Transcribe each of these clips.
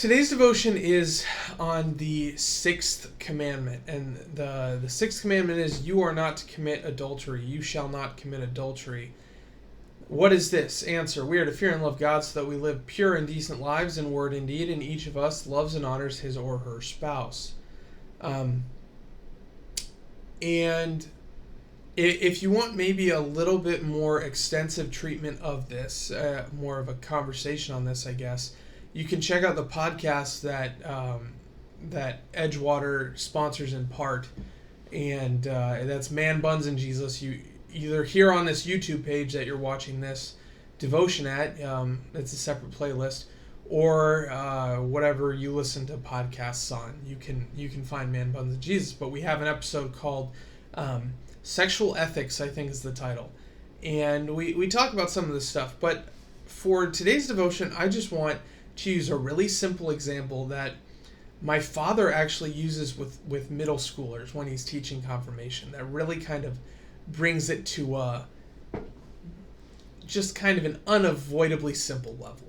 Today's devotion is on the sixth commandment, and the sixth commandment is, "You are not to commit adultery. You shall not commit adultery." What is this? Answer: we are to fear and love God so that we live pure and decent lives in word and deed, and each of us loves and honors his or her spouse. And if you want maybe a little bit more extensive treatment of this, more of a conversation on this, I guess, you can check out the podcast that Edgewater sponsors in part, and that's Man, Buns, and Jesus. You either hear on this YouTube page that you're watching this devotion at, it's a separate playlist, or whatever you listen to podcasts on. You can find Man, Buns, and Jesus. But we have an episode called Sexual Ethics, I think is the title, and we talk about some of this stuff. But for today's devotion, I just want to use a really simple example that my father actually uses with middle schoolers when he's teaching confirmation, that really kind of brings it to just kind of an unavoidably simple level.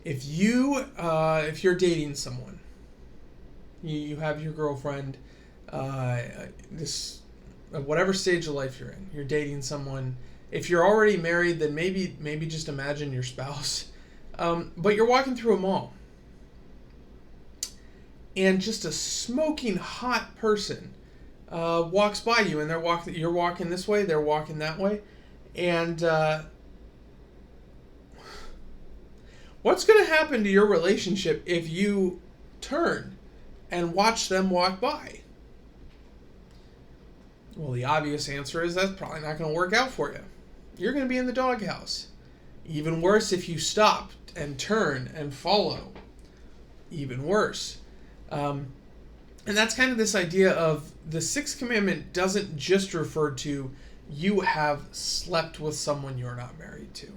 If you're dating someone, you have your girlfriend, whatever stage of life you're in, you're dating someone. If you're already married, then maybe just imagine your spouse. But you're walking through a mall, and just a smoking hot person walks by you, and you're walking this way, they're walking that way, and what's going to happen to your relationship if you turn and watch them walk by? Well, the obvious answer is that's probably not going to work out for you. You're going to be in the doghouse. Even worse if you stop and turn and follow. Even worse. And that's kind of this idea of the sixth commandment doesn't just refer to you have slept with someone you're not married to.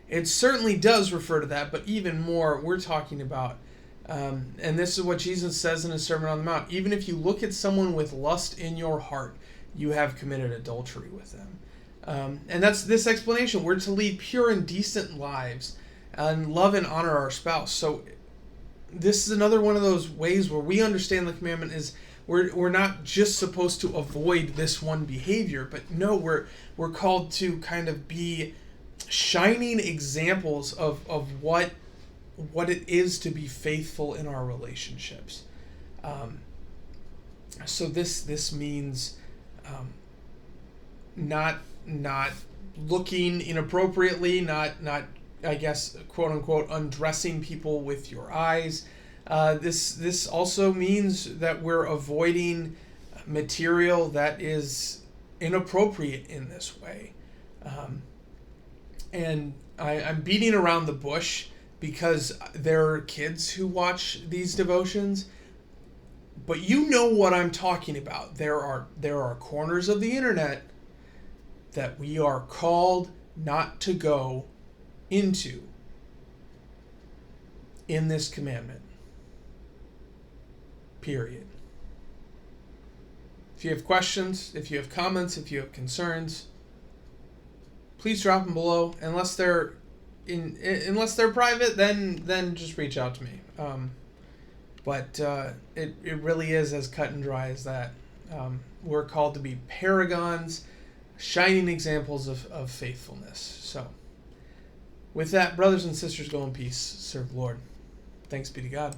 It certainly does refer to that, but even more, we're talking about, and this is what Jesus says in his Sermon on the Mount, even if you look at someone with lust in your heart, you have committed adultery with them. And that's this explanation. We're to lead pure and decent lives and love and honor our spouse. So this is another one of those ways where we understand the commandment is we're not just supposed to avoid this one behavior, but no, we're called to kind of be shining examples of what it is to be faithful in our relationships. So this means not looking inappropriately, not I guess, quote unquote, undressing people with your eyes. This also means that we're avoiding material that is inappropriate in this way. And I'm beating around the bush because there are kids who watch these devotions, but you know what I'm talking about. There are corners of the internet that we are called not to go into in this commandment. Period. If you have questions, if you have comments, if you have concerns, please drop them below. Unless they're private, then just reach out to me. But it really is as cut and dry as that. We're called to be paragons, shining examples of faithfulness. So, with that, brothers and sisters, go in peace. Serve the Lord. Thanks be to God.